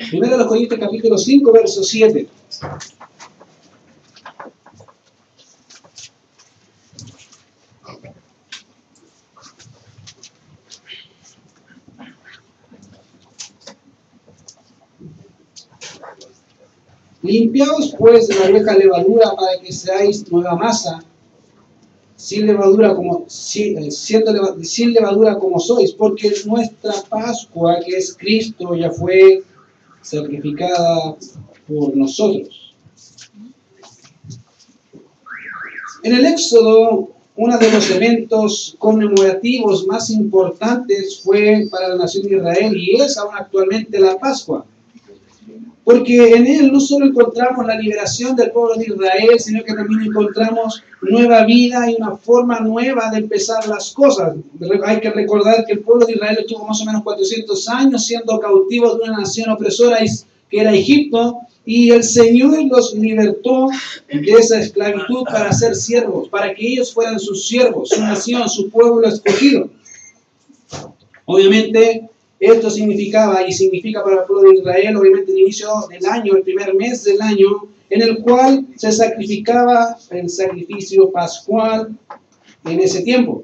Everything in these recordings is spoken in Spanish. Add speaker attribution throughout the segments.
Speaker 1: Primero Corintios capítulo 5, verso 7. Limpiaos pues de la vieja levadura para que seáis nueva masa, sin levadura sin levadura como sois, porque nuestra Pascua, que es Cristo, ya fue sacrificada por nosotros. En el Éxodo, uno de los eventos conmemorativos más importantes fue para la nación de Israel y es aún actualmente la Pascua. Porque en él no solo encontramos la liberación del pueblo de Israel, sino que también encontramos nueva vida y una forma nueva de empezar las cosas. Hay que recordar que el pueblo de Israel estuvo más o menos 400 años siendo cautivos de una nación opresora que era Egipto, y el Señor los libertó de esa esclavitud para ser siervos, para que ellos fueran sus siervos, su nación, su pueblo escogido. Obviamente, esto significaba y significa para el pueblo de Israel, obviamente, el inicio del año, el primer mes del año, en el cual se sacrificaba el sacrificio pascual en ese tiempo.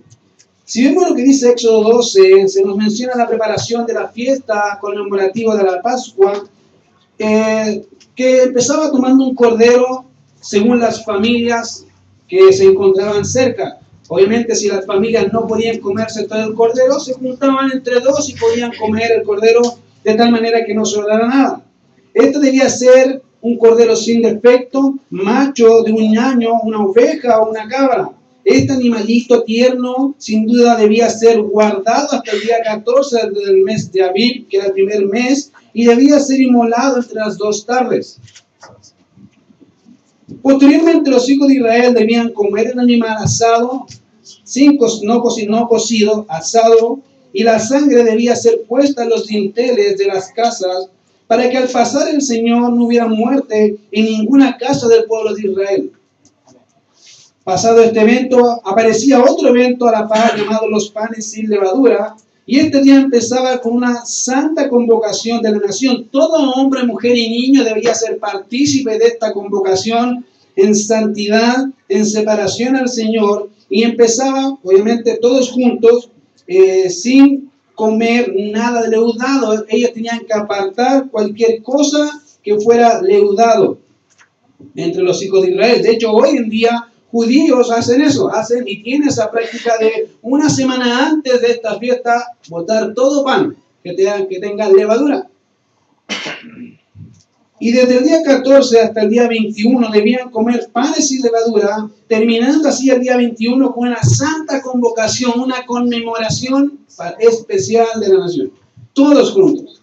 Speaker 1: Si vemos lo que dice Éxodo 12, se nos menciona la preparación de la fiesta conmemorativa de la Pascua, que empezaba tomando un cordero según las familias que se encontraban cerca. Obviamente, si las familias no podían comerse todo el cordero, se juntaban entre dos y podían comer el cordero de tal manera que no sobrara nada. Esto debía ser un cordero sin defecto, macho de un año, una oveja o una cabra. Este animalito tierno, sin duda, debía ser guardado hasta el día 14 del mes de Abib, que era el primer mes, y debía ser inmolado entre las 2 tardes. Posteriormente, los hijos de Israel debían comer el animal asado, no cocido, asado, y la sangre debía ser puesta en los dinteles de las casas, para que al pasar el Señor no hubiera muerte en ninguna casa del pueblo de Israel. Pasado este evento, aparecía otro evento a la par llamado los panes sin levadura, y este día empezaba con una santa convocación de la nación. Todo hombre, mujer y niño debía ser partícipe de esta convocación en santidad, en separación al Señor, y empezaba, obviamente, todos juntos, sin comer nada de leudado. Ellos tenían que apartar cualquier cosa que fuera leudado entre los hijos de Israel. De hecho, hoy en día, judíos hacen eso, y tienen esa práctica de una semana antes de esta fiesta, botar todo pan que tenga levadura. Y desde el día 14 hasta el día 21 debían comer panes sin levadura, terminando así el día 21 con una santa convocación, una conmemoración especial de la nación. Todos juntos.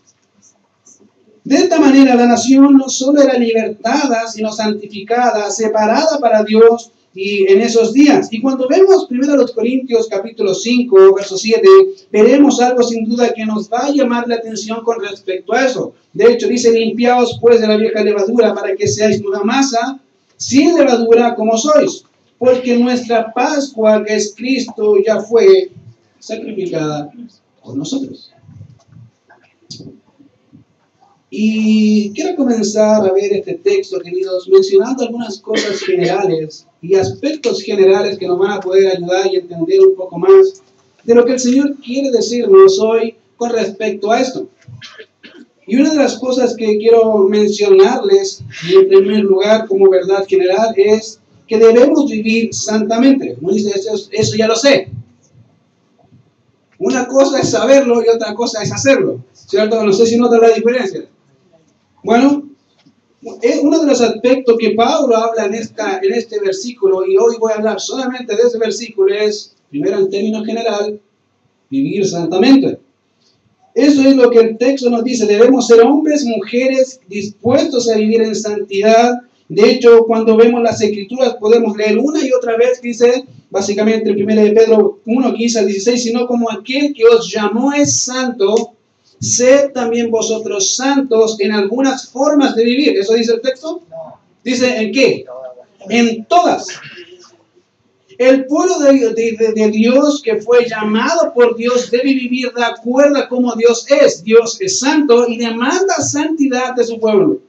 Speaker 1: De esta manera la nación no solo era libertada, sino santificada, separada para Dios y en esos días. Y cuando vemos 1 Corintios capítulo 5, verso 7, veremos algo sin duda que nos va a llamar la atención con respecto a eso. De hecho, dice: limpiaos pues de la vieja levadura para que seáis nueva masa, sin levadura como sois, porque nuestra Pascua, que es Cristo, ya fue sacrificada por nosotros. Y quiero comenzar a ver este texto, queridos, mencionando algunas cosas generales y aspectos generales que nos van a poder ayudar y entender un poco más de lo que el Señor quiere decirnos hoy con respecto a esto. Y una de las cosas que quiero mencionarles, y en primer lugar como verdad general, es que debemos vivir santamente. Como dice, eso ya lo sé. Una cosa es saberlo y otra cosa es hacerlo, ¿cierto? No sé si notan la diferencia. Bueno, uno de los aspectos que Pablo habla en este versículo, y hoy voy a hablar solamente de ese versículo, es, primero en términos general, vivir santamente. Eso es lo que el texto nos dice. Debemos ser hombres, mujeres, dispuestos a vivir en santidad. De hecho, cuando vemos las Escrituras, podemos leer una y otra vez, dice, básicamente en 1 de Pedro 1, 15 al 16, sino como aquel que os llamó es santo, sed también vosotros santos en algunas formas de vivir. ¿Eso dice el texto? No. ¿Dice en qué? En todas. El pueblo de Dios que fue llamado por Dios debe vivir de acuerdo a cómo Dios es. Dios es santo y demanda santidad de su pueblo.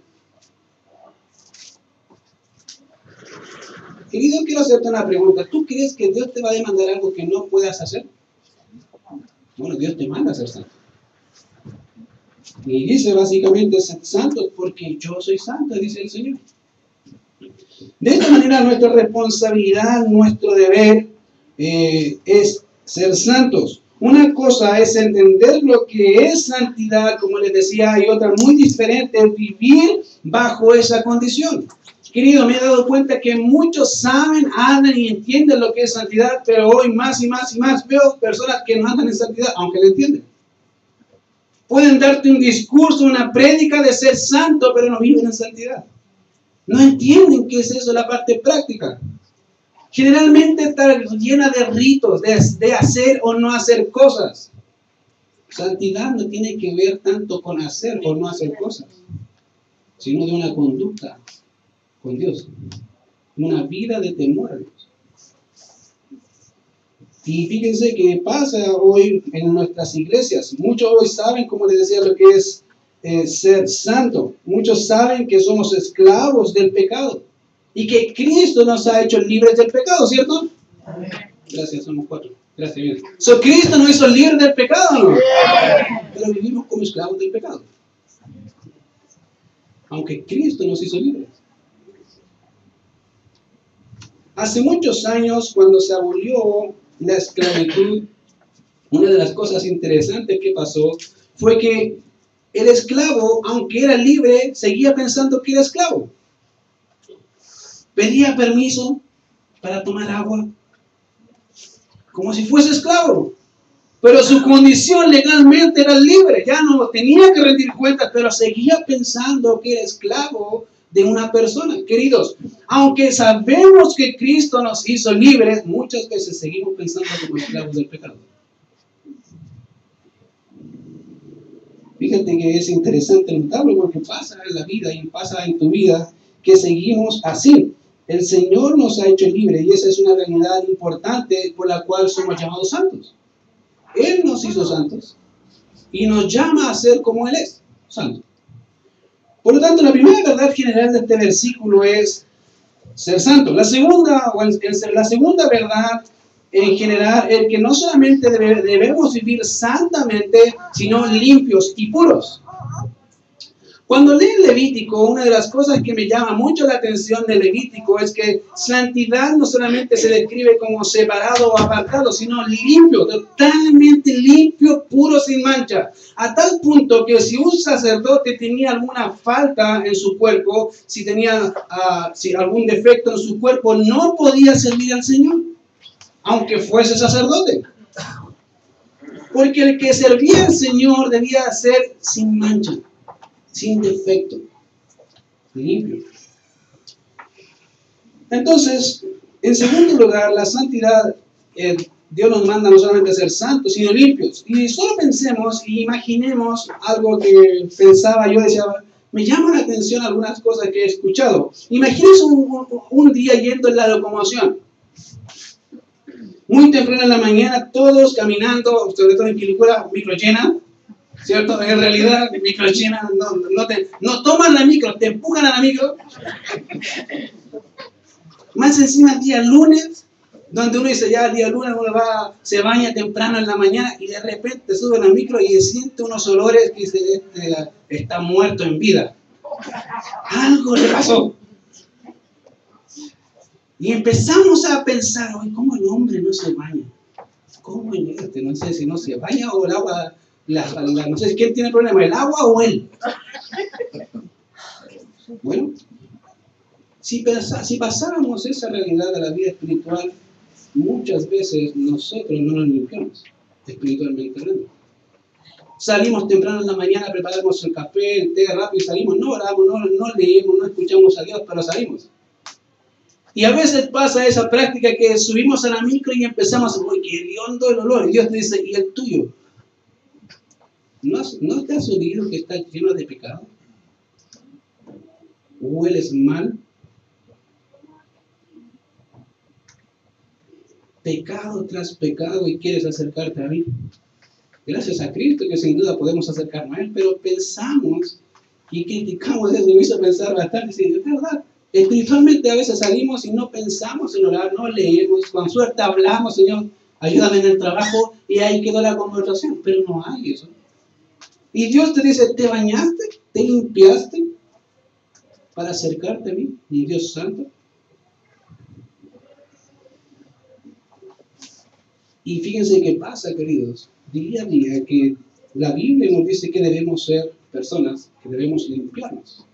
Speaker 1: Querido, quiero hacerte una pregunta. ¿Tú crees que Dios te va a demandar algo que no puedas hacer? Bueno, Dios te manda a ser santo. Y dice básicamente, sed santos porque yo soy santo, dice el Señor. De esta manera, nuestra responsabilidad, nuestro deber es ser santos. Una cosa es entender lo que es santidad, como les decía, y otra muy diferente es vivir bajo esa condición. Querido, me he dado cuenta que muchos saben, hablan y entienden lo que es santidad, pero hoy más y más y más veo personas que no andan en santidad, aunque lo entienden. Pueden darte un discurso, una prédica de ser santo, pero no viven en santidad. No entienden qué es eso, la parte práctica. Generalmente está llena de ritos, de hacer o no hacer cosas. Santidad no tiene que ver tanto con hacer o no hacer cosas, sino de una conducta con Dios. Una vida de temor a Dios. Y fíjense que pasa hoy en nuestras iglesias. Muchos hoy saben, como les decía, lo que es ser santo. Muchos saben que somos esclavos del pecado y que Cristo nos ha hecho libres del pecado, ¿cierto? Amén. Gracias, somos 4. Gracias, bien. Cristo nos hizo libres del pecado, ¿no? Pero vivimos como esclavos del pecado. Aunque Cristo nos hizo libres. Hace muchos años, cuando se abolió la esclavitud, una de las cosas interesantes que pasó fue que el esclavo, aunque era libre, seguía pensando que era esclavo. Pedía permiso para tomar agua, como si fuese esclavo. Pero su condición legalmente era libre, ya no tenía que rendir cuentas, pero seguía pensando que era esclavo de una persona. Queridos, aunque sabemos que Cristo nos hizo libres, muchas veces seguimos pensando como esclavos del pecado. Fíjate que es interesante, notable, porque pasa en la vida y pasa en tu vida que seguimos así. El Señor nos ha hecho libres y esa es una realidad importante por la cual somos llamados santos. Él nos hizo santos y nos llama a ser como Él es, santo. Por lo tanto, la primera verdad general de este versículo es ser santo. La segunda verdad en general es que no solamente debemos vivir santamente, sino limpios y puros. Cuando leo Levítico, una de las cosas que me llama mucho la atención de Levítico es que santidad no solamente se describe como separado o apartado, sino limpio, totalmente limpio, puro, sin mancha. A tal punto que si un sacerdote tenía alguna falta en su cuerpo, si tenía algún defecto en su cuerpo, no podía servir al Señor, aunque fuese sacerdote. Porque el que servía al Señor debía ser sin mancha, sin defecto, limpio. Entonces, en segundo lugar, la santidad, Dios nos manda no solamente a ser santos, sino limpios. Y solo pensemos y imaginemos algo que pensaba yo, decía, me llaman la atención algunas cosas que he escuchado. Imagínense un día yendo en la locomoción. Muy temprano en la mañana, todos caminando, sobre todo en Quilicura, micro llena, ¿cierto? En realidad, micro llena, no toman la micro, te empujan a la micro. Más encima el día lunes, donde uno dice ya el día lunes uno se baña temprano en la mañana y de repente sube a la micro y siente unos olores que dice, está muerto en vida. Algo le pasó. Y empezamos a pensar, oye, ¿cómo el hombre no se baña? ¿Cómo no sé si no se baña o el agua, no sé quién tiene el problema, el agua o él? Bueno, si pasáramos esa realidad a la vida espiritual, muchas veces nosotros no nos limpiamos, espiritualmente hablando. Salimos temprano en la mañana, preparamos el café, el té rápido y salimos. No oramos, no leemos, no escuchamos a Dios, pero salimos. Y a veces pasa esa práctica que subimos a la micro y empezamos a decir, qué hediondo el olor. Y Dios te dice, ¿y el tuyo? ¿No te has oído que está lleno de pecado? ¿Hueles mal? pecado tras pecado y quieres acercarte a mí. Gracias a Cristo que sin duda podemos acercarnos a Él, pero pensamos y criticamos eso, me hizo pensar bastante, sí, es verdad. Espiritualmente a veces salimos y no pensamos en orar, no leemos, con suerte hablamos, Señor, ayúdame en el trabajo, y ahí quedó la conversación, pero no hay eso. Y Dios te dice, ¿te bañaste? ¿Te limpiaste para acercarte a mí, mi Dios santo? Y fíjense qué pasa, queridos, día a día, que la Biblia nos dice que debemos ser personas, que debemos limpiarnos.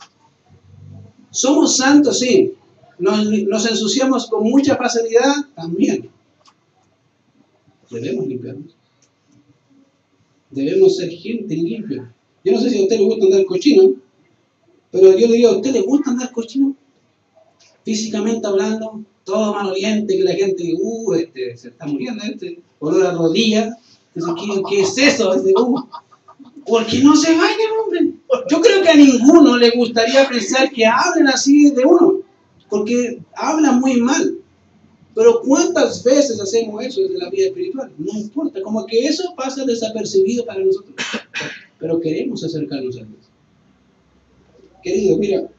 Speaker 1: ¿Somos santos? Sí. ¿Nos ensuciamos con mucha facilidad? También. Debemos limpiarnos. Debemos ser gente limpia. Yo no sé si a usted le gusta andar cochino, pero yo le digo, ¿a usted le gusta andar cochino? Físicamente hablando, todo maloliente, que la gente dice, se está muriendo olor a rodilla. ¿Qué es eso? ¿Por qué no se baña, hombre? Yo creo que a ninguno le gustaría pensar que hablen así de uno, porque hablan muy mal. Pero ¿cuántas veces hacemos eso desde la vida espiritual? No importa, como que eso pasa desapercibido para nosotros. Pero queremos acercarnos a Dios. Querido, mira,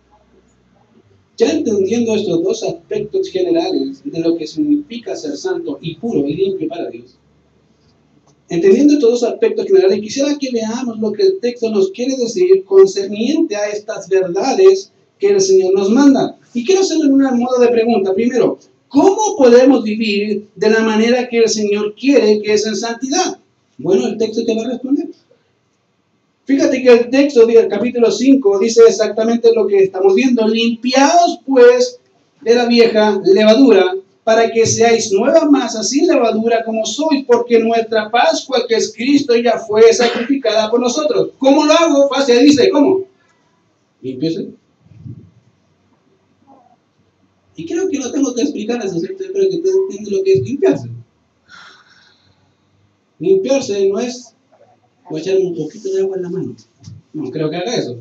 Speaker 1: ya entendiendo estos dos aspectos generales de lo que significa ser santo y puro y limpio para Dios, entendiendo estos dos aspectos generales, quisiera que veamos lo que el texto nos quiere decir concerniente a estas verdades que el Señor nos manda. Y quiero hacerle un modo de pregunta. Primero, ¿cómo podemos vivir de la manera que el Señor quiere, que es en santidad? Bueno, el texto te va a responder. Fíjate que el texto del capítulo 5 dice exactamente lo que estamos viendo. Limpiaos pues de la vieja levadura, para que seáis nueva masa sin levadura como sois, porque nuestra Pascua, que es Cristo, ya fue sacrificada por nosotros. ¿Cómo lo hago? Fácil, dice, ¿cómo? Limpiese. Y creo que no tengo que explicar eso, ¿cierto? Yo creo que usted entiende lo que es limpiarse. Limpiarse no es echar un poquito de agua en la mano. No creo que haga eso.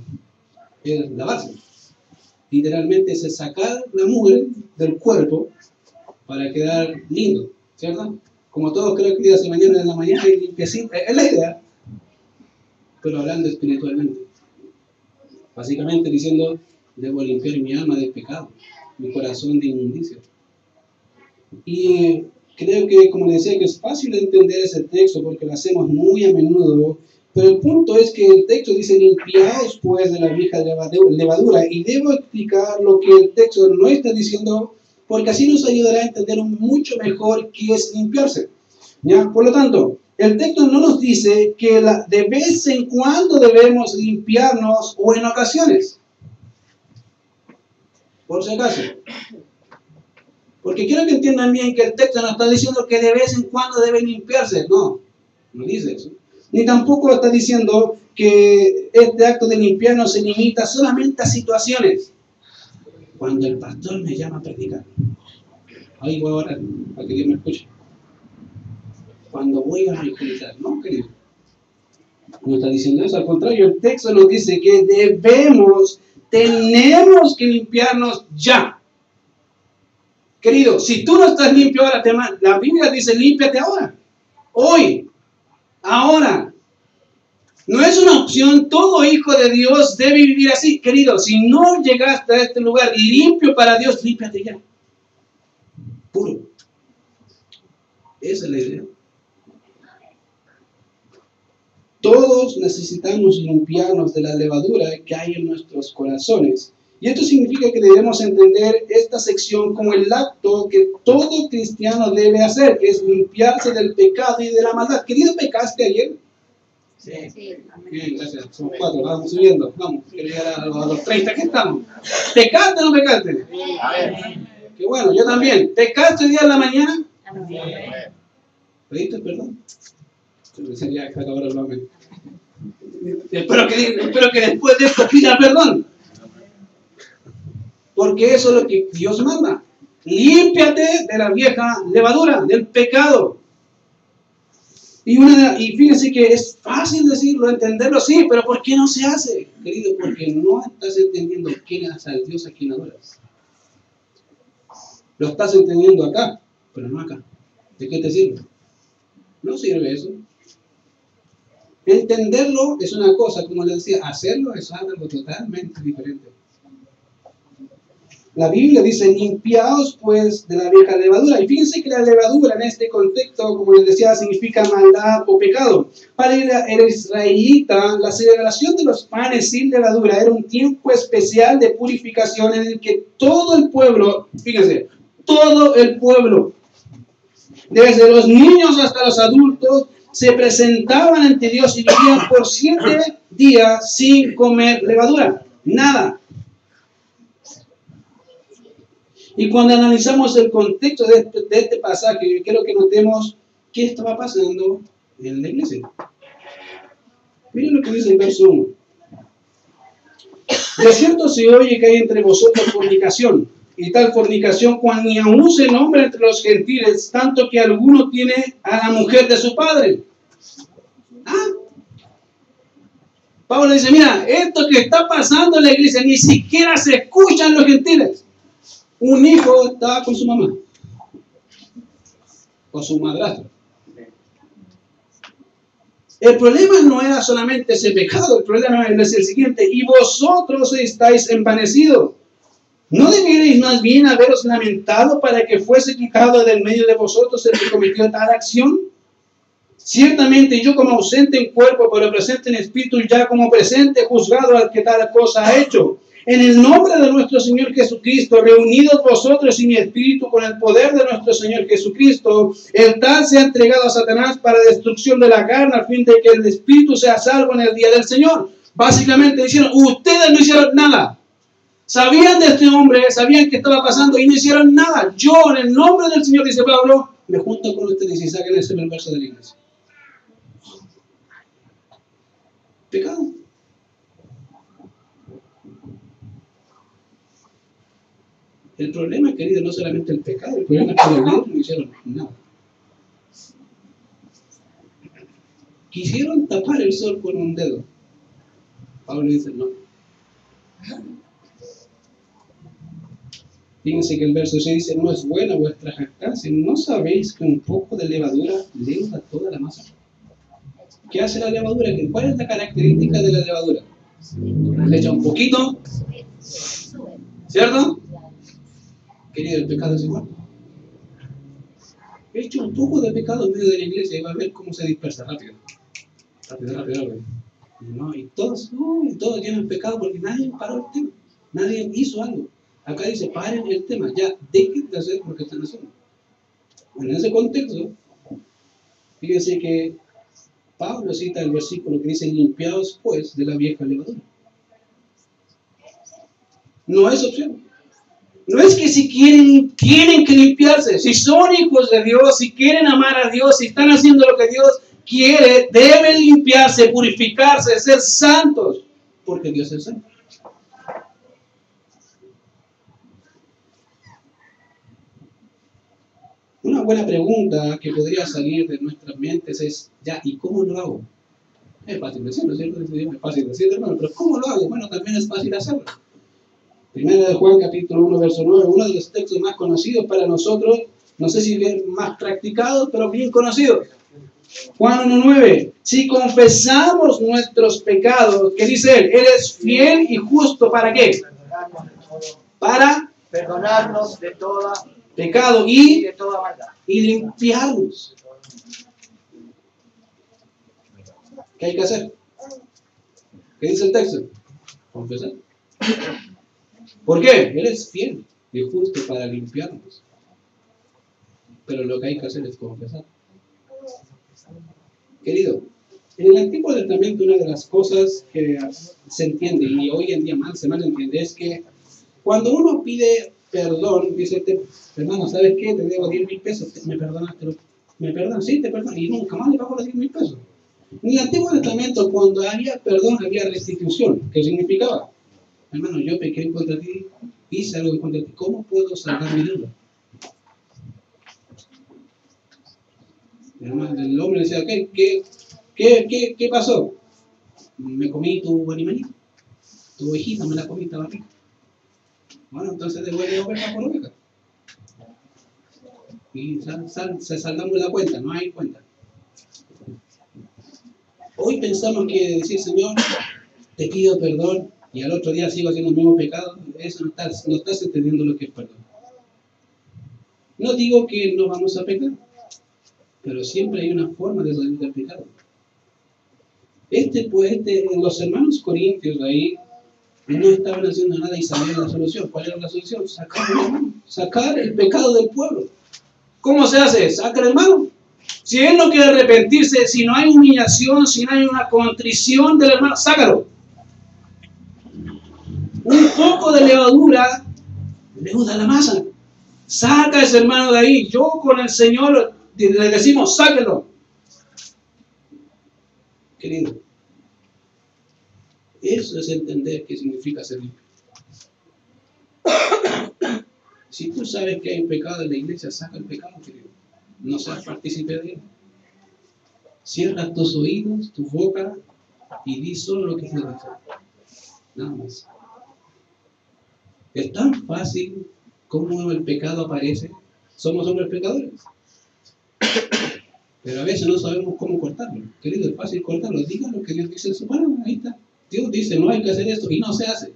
Speaker 1: Es lavarse. Literalmente es sacar la mugre del cuerpo para quedar lindo, ¿cierto? Como todos creo que se mañana en la mañana y limpiecito, es la idea, pero hablando espiritualmente. Básicamente diciendo, debo limpiar mi alma del pecado, mi corazón de inmundicia. Y creo que, como les decía, que es fácil entender ese texto porque lo hacemos muy a menudo, pero el punto es que el texto dice, limpiaos pues de la vieja levadura, y debo explicar lo que el texto no está diciendo, porque así nos ayudará a entender mucho mejor qué es limpiarse. ¿Ya? Por lo tanto, el texto no nos dice que de vez en cuando debemos limpiarnos o en ocasiones. Por si acaso. Porque quiero que entiendan bien que el texto no está diciendo que de vez en cuando debe limpiarse. No, no dice eso. Ni tampoco está diciendo que este acto de limpiarnos se limita solamente a situaciones. Cuando el pastor me llama a predicar. Ahí voy a orar para que Dios me escuche. Cuando voy a evangelizar, no, querido. No está diciendo eso, al contrario, el texto nos dice que tenemos que limpiarnos ya. Querido, si tú no estás limpio ahora, la Biblia dice, límpiate ahora. Hoy, ahora. No es una opción, todo hijo de Dios debe vivir así. Querido, si no llegaste a este lugar limpio para Dios, límpiate ya. Puro. Esa es la idea. Todos necesitamos limpiarnos de la levadura que hay en nuestros corazones. Y esto significa que debemos entender esta sección como el acto que todo cristiano debe hacer, que es limpiarse del pecado y de la maldad. Querido, ¿pecaste ayer? Sí. Bien, gracias. Somos 4, vamos subiendo. Vamos, quiero llegar a los 30 que estamos. ¿Pecaste o no pecaste? Sí. Qué bueno, yo también. ¿Pecaste hoy día en la mañana? Sí. ¿Pediste perdón? Sería que ahora el nombre. Espero que después de esto pida perdón. Porque eso es lo que Dios manda. Límpiate de la vieja levadura, del pecado. Y fíjense que es fácil decirlo, entenderlo, sí, pero ¿por qué no se hace? Querido, porque no estás entendiendo quién es el Dios a quien adoras. Lo estás entendiendo acá, pero no acá. ¿De qué te sirve? No sirve eso. Entenderlo es una cosa, como les decía, hacerlo es algo totalmente diferente. La Biblia dice, limpiaos pues de la vieja levadura. Y fíjense que la levadura en este contexto, como les decía, significa maldad o pecado. Para el israelita, la celebración de los panes sin levadura era un tiempo especial de purificación en el que todo el pueblo, fíjense, todo el pueblo, desde los niños hasta los adultos, se presentaban ante Dios y vivían por 7 días sin comer levadura. Nada. Y cuando analizamos el contexto de este pasaje, quiero que notemos qué estaba pasando en la iglesia. Miren lo que dice el verso 1. De cierto se oye que hay entre vosotros fornicación, y tal fornicación cuando ni aún se nombra entre los gentiles, tanto que alguno tiene a la mujer de su padre. ¿Ah? Pablo dice, mira, esto que está pasando en la iglesia ni siquiera se escucha en los gentiles. Un hijo estaba con su mamá, con su madrastra. El problema no era solamente ese pecado, el problema es el siguiente, y vosotros estáis envanecidos. ¿No debierais más bien haberos lamentado para que fuese quitado del medio de vosotros el que cometió tal acción? Ciertamente yo como ausente en cuerpo, pero presente en espíritu, ya como presente juzgado al que tal cosa ha hecho. En el nombre de nuestro Señor Jesucristo, reunidos vosotros y mi espíritu con el poder de nuestro Señor Jesucristo, el tal se ha entregado a Satanás para destrucción de la carne, a fin de que el espíritu sea salvo en el día del Señor. Básicamente dijeron, ustedes no hicieron nada. Sabían de este hombre, sabían qué estaba pasando y no hicieron nada. Yo, en el nombre del Señor, dice Pablo, me junto con ustedes y saquen ese verso de la iglesia. Pecado. El problema, querido, no solamente el pecado, el problema es que los líderes no hicieron nada. Quisieron tapar el sol con un dedo. Pablo dice, no. Fíjense que el verso 6 dice, no es buena vuestra jactancia, ¿no sabéis que un poco de levadura leuda toda la masa? ¿Qué hace la levadura? ¿Cuál es la característica de la levadura? Le echa un poquito, ¿cierto? Querido, el pecado es igual. He hecho un poco de pecado en medio de la iglesia y va a ver cómo se dispersa rápido. Rápido. No, y todos tienen pecado porque nadie paró el tema. Nadie hizo algo. Acá dice, paren el tema, ya, dejen de hacer lo que están haciendo. Bueno, en ese contexto, fíjense que Pablo cita el versículo que dice, limpiaos pues de la vieja levadura. No es opción. No es que si quieren, tienen que limpiarse. Si son hijos de Dios, si quieren amar a Dios, si están haciendo lo que Dios quiere, deben limpiarse, purificarse, ser santos, porque Dios es santo. Una buena pregunta que podría salir de nuestras mentes es, ya, ¿y cómo lo hago? Es fácil decirlo, ¿cierto? Es fácil decirlo, hermano, pero ¿cómo lo hago? Bueno, también es fácil hacerlo. Primera de Juan, capítulo 1, verso 9, uno de los textos más conocidos para nosotros, no sé si bien más practicados, pero bien conocidos. Juan 1:9, si confesamos nuestros pecados, ¿qué dice él? Él es fiel y justo, ¿para qué? Para
Speaker 2: perdonarnos de toda
Speaker 1: pecado
Speaker 2: y de toda maldad.
Speaker 1: Y limpiarnos. ¿Qué hay que hacer? ¿Qué dice el texto? Confesar. ¿Por qué? Él es fiel y justo para limpiarnos. Pero lo que hay que hacer es confesar. Querido, en el Antiguo Testamento una de las cosas que se entiende y hoy en día se mal entiende es que cuando uno pide perdón, dice, hermano, ¿sabes qué? Te debo 10,000 pesos, me perdonaste, me perdonas, sí, te perdono, y nunca más le pago los 10,000 pesos. En el Antiguo Testamento, cuando había perdón, había restitución. ¿Qué significaba? Hermano, yo pequé contra ti, hice algo contra ti, ¿cómo puedo salvar mi deuda? El hombre decía, okay, ¿qué pasó? Me comí tu animalito, tu ovejita, me la comí, estaba rica. Bueno, entonces devuelve oveja por oveja. y se saldamos la cuenta, no hay cuenta. Hoy pensamos que decir, Señor, te pido perdón, y al otro día sigo haciendo el mismo pecado, eso no estás entendiendo lo que es perdón. No digo que no vamos a pecar, pero siempre hay una forma de salir del pecado. Los hermanos corintios ahí no estaban haciendo nada y sabían la solución. ¿Cuál era la solución? Sacar el pecado del pueblo. ¿Cómo se hace? Saca el hermano. Si él no quiere arrepentirse, si no hay humillación, si no hay una contrición del hermano, sácalo. Un poco de levadura leuda la masa. Saca a ese hermano de ahí. Yo con el Señor le decimos, sáquelo. Querido, eso es entender qué significa ser limpio. Si tú sabes que hay un pecado en la iglesia, saca el pecado, querido. No seas partícipe de él. Cierra tus oídos, tu boca y di solo lo que se debe hacer. Nada más. Es tan fácil como el pecado aparece. Somos hombres pecadores. Pero a veces no sabemos cómo cortarlo. Querido, es fácil cortarlo. Diga lo que Dios dice en su palabra. Ahí está. Dios dice, no hay que hacer esto y no se hace.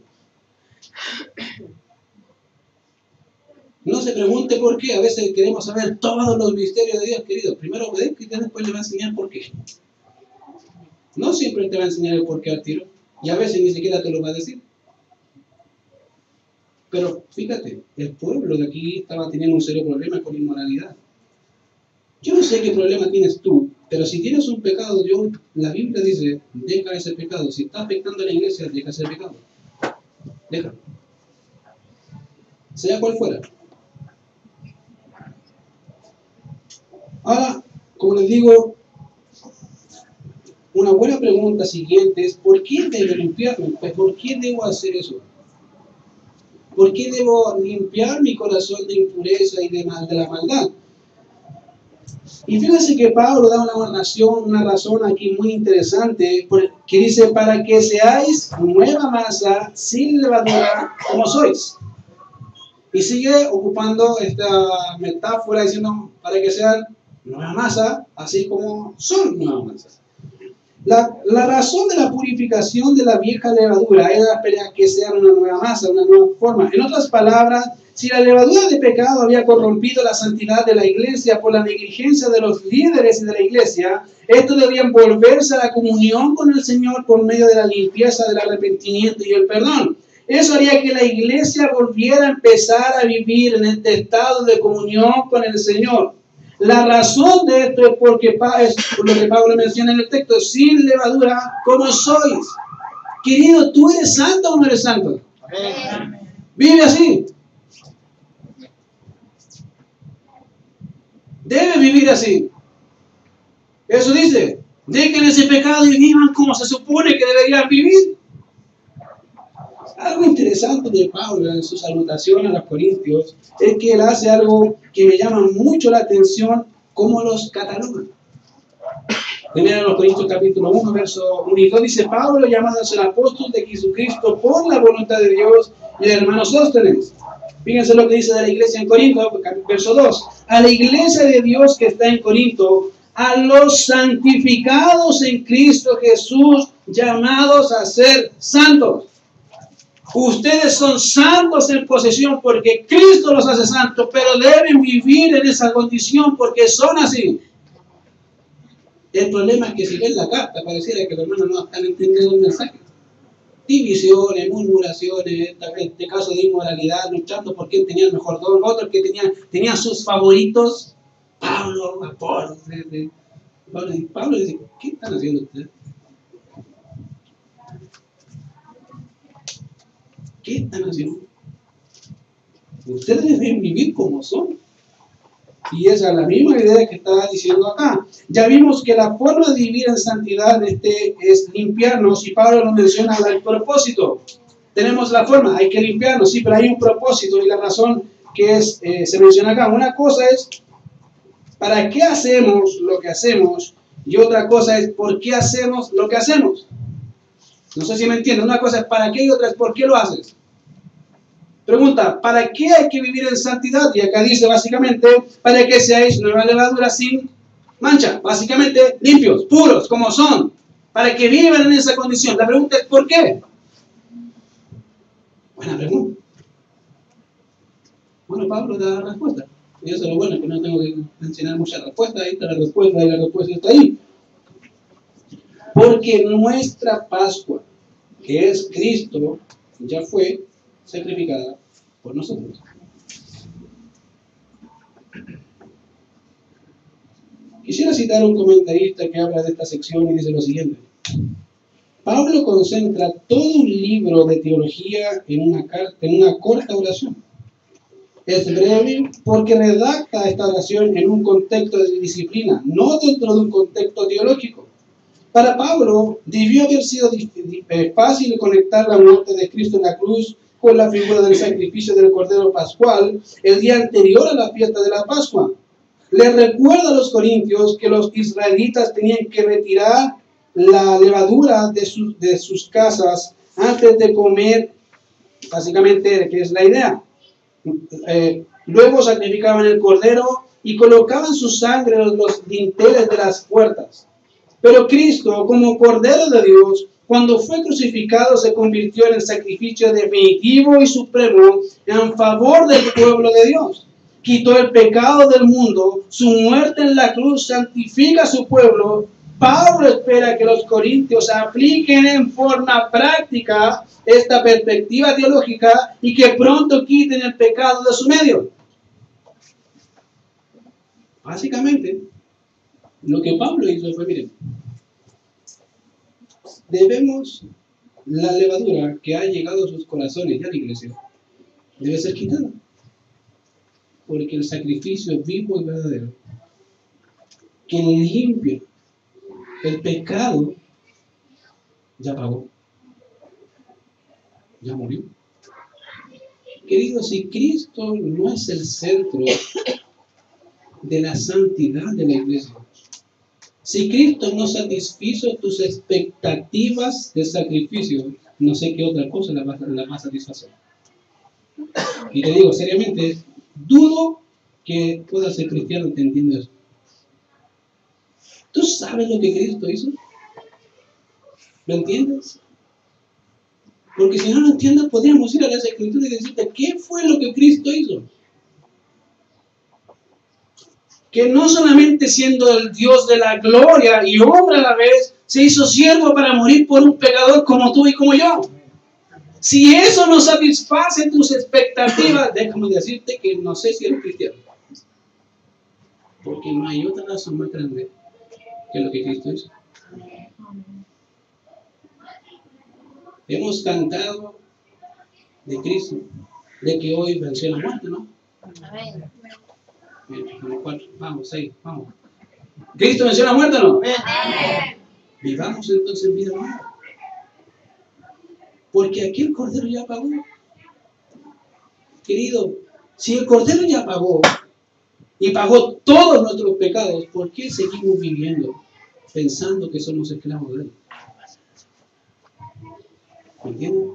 Speaker 1: No se pregunte por qué. A veces queremos saber todos los misterios de Dios, querido. Primero obedezca y después le va a enseñar por qué. No siempre te va a enseñar el por qué al tiro. Y a veces ni siquiera te lo va a decir. Pero fíjate, el pueblo de aquí estaba teniendo un serio problema con inmoralidad. Yo no sé qué problema tienes tú, pero si tienes un pecado, la Biblia dice, deja ese pecado. Si está afectando a la iglesia, deja ese pecado. Déjalo. Sea cual fuera. Ahora, como les digo, una buena pregunta siguiente es, ¿por qué debo limpiarme? Pues, ¿por qué debo hacer eso? ¿Por qué debo limpiar mi corazón de impureza y de la maldad? Y fíjense que Pablo da una razón aquí muy interesante, que dice, para que seáis nueva masa, sin levadura, como sois. Y sigue ocupando esta metáfora diciendo, para que sean nueva masa, así como son nueva masa. La razón de la purificación de la vieja levadura era para que sean una nueva masa, una nueva forma. En otras palabras, si la levadura de pecado había corrompido la santidad de la iglesia por la negligencia de los líderes de la iglesia, estos debían volverse a la comunión con el Señor por medio de la limpieza, del arrepentimiento y el perdón. Eso haría que la iglesia volviera a empezar a vivir en este estado de comunión con el Señor. La razón de esto es porque es por lo que Pablo menciona en el texto, sin levadura, como sois. Querido, ¿tú eres santo o no eres santo? Amén. Vive así. Debe vivir así. Eso dice, dejen ese pecado y vivan como se supone que deberían vivir. Algo interesante de Pablo en su salutación a los corintios es que él hace algo que me llama mucho la atención, cómo los cataloga. Primero en los Corintios capítulo 1, verso 1 y 2 dice, Pablo, llamado a ser apóstol de Jesucristo por la voluntad de Dios, y el hermano Sóstenes. Fíjense lo que dice de la iglesia en Corinto, verso 2. A la iglesia de Dios que está en Corinto, a los santificados en Cristo Jesús, llamados a ser santos. Ustedes son santos en posesión porque Cristo los hace santos, pero deben vivir en esa condición porque son así. El problema es que si ven la carta, pareciera que los hermanos no están entendiendo el mensaje. Divisiones, murmuraciones, este caso de inmoralidad, luchando por quién tenía el mejor don, otros que tenían sus favoritos, Pablo, Apolo. Pablo dice, ¿qué están haciendo ustedes? ¿Qué están haciendo? Ustedes deben vivir como son. Y esa es la misma idea que estaba diciendo acá. Ya vimos que la forma de vivir en santidad es limpiarnos, y Pablo nos menciona el propósito. Tenemos la forma, hay que limpiarnos, sí, pero hay un propósito, y la razón que se menciona acá. Una cosa es, ¿para qué hacemos lo que hacemos? Y otra cosa es, ¿por qué hacemos lo que hacemos? No sé si me entienden. Una cosa es para qué y otra es por qué lo haces. Pregunta, ¿para qué hay que vivir en santidad? Y acá dice básicamente, para que seáis nueva levadura sin mancha. Básicamente, limpios, puros, como son. Para que vivan en esa condición. La pregunta es, ¿por qué? Buena pregunta. Bueno, Pablo da la respuesta. Y eso es lo bueno, que no tengo que mencionar muchas respuestas. Ahí está la respuesta, y la respuesta está ahí. Porque nuestra Pascua, que es Cristo, ya fue sacrificada por nosotros. Quisiera citar a un comentarista que habla de esta sección y dice lo siguiente. Pablo concentra todo un libro de teología en una corta oración. Es breve porque redacta esta oración en un contexto de disciplina, no dentro de un contexto teológico. Para Pablo debió haber sido fácil conectar la muerte de Cristo en la cruz con la figura del sacrificio del Cordero Pascual el día anterior a la fiesta de la Pascua. Le recuerda a los corintios que los israelitas tenían que retirar la levadura de sus casas antes de comer, básicamente, que es la idea. Luego sacrificaban el cordero y colocaban su sangre en los dinteles de las puertas. Pero Cristo, como Cordero de Dios, cuando fue crucificado, se convirtió en el sacrificio definitivo y supremo en favor del pueblo de Dios. Quitó el pecado del mundo, su muerte en la cruz santifica a su pueblo. Pablo espera que los corintios apliquen en forma práctica esta perspectiva teológica y que pronto quiten el pecado de su medio. Básicamente, lo que Pablo hizo fue, miren, debemos, la levadura que ha llegado a sus corazones y a la iglesia, debe ser quitada. Porque el sacrificio vivo y verdadero, que limpia el pecado, ya pagó, ya murió. Queridos, si Cristo no es el centro de la santidad de la iglesia, si Cristo no satisfizo tus expectativas de sacrificio, no sé qué otra cosa la va a satisfacer. Y te digo seriamente, dudo que puedas ser cristiano entendiendo eso. ¿Tú sabes lo que Cristo hizo? ¿Lo entiendes? Porque si no lo entiendes, podríamos ir a las Escrituras y decirte, ¿qué fue lo que Cristo hizo? Que no solamente siendo el Dios de la gloria y hombre a la vez, se hizo siervo para morir por un pecador como tú y como yo. Si eso no satisface tus expectativas, déjame decirte que no sé si eres cristiano. Porque no hay otra razón más grande que lo que Cristo hizo. Hemos cantado de Cristo, de que hoy venció la muerte, ¿no? Amén. Vamos, 6, vamos. ¿Cristo venció la muerte o no? Amén. Vivamos entonces en vida nueva. Porque aquí el Cordero ya pagó. Querido, si el Cordero ya pagó y pagó todos nuestros pecados, ¿por qué seguimos viviendo pensando que somos esclavos de Él? ¿Me entiendes?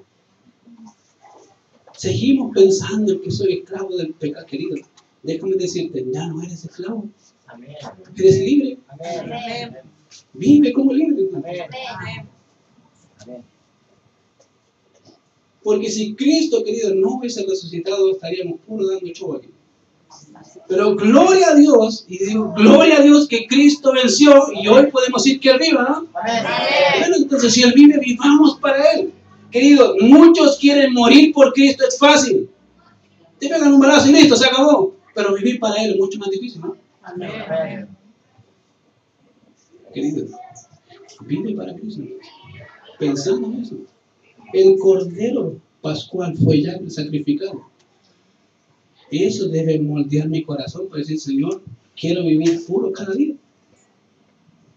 Speaker 1: Seguimos pensando que soy esclavo del pecado, querido. Déjame decirte, ya no eres esclavo. Amén. Eres libre. Amén. Vive como libre. Amén. Amén. Porque si Cristo, querido, no hubiese resucitado, estaríamos puro dando show aquí. Pero gloria a Dios, y digo, gloria a Dios que Cristo venció y hoy podemos decir que Él viva, ¿no? Amén. Bueno, entonces si Él vive, vivamos para Él. Querido, muchos quieren morir por Cristo, es fácil. Te pegan un balazo y listo, se acabó. Pero vivir para Él es mucho más difícil, ¿no? Amén. Querido, vive para Cristo. Pensando en eso. El Cordero Pascual fue ya sacrificado. Y eso debe moldear mi corazón para decir, Señor, quiero vivir puro cada día.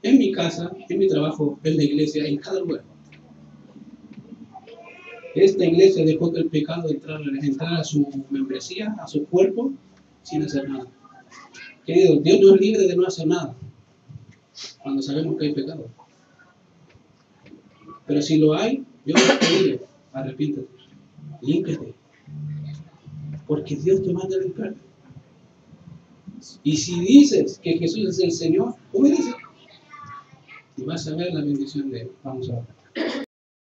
Speaker 1: En mi casa, en mi trabajo, en la iglesia, en cada lugar. Esta iglesia dejó que el pecado entrara a su membresía, a su cuerpo, sin hacer nada. Querido, Dios no es libre de no hacer nada cuando sabemos que hay pecado. Pero si lo hay, yo te digo, arrepiéntate, límpiate, Porque Dios te manda a limpiarte. Y si dices que Jesús es el Señor, obedece. Y vas a ver la bendición de Él. Vamos a ver.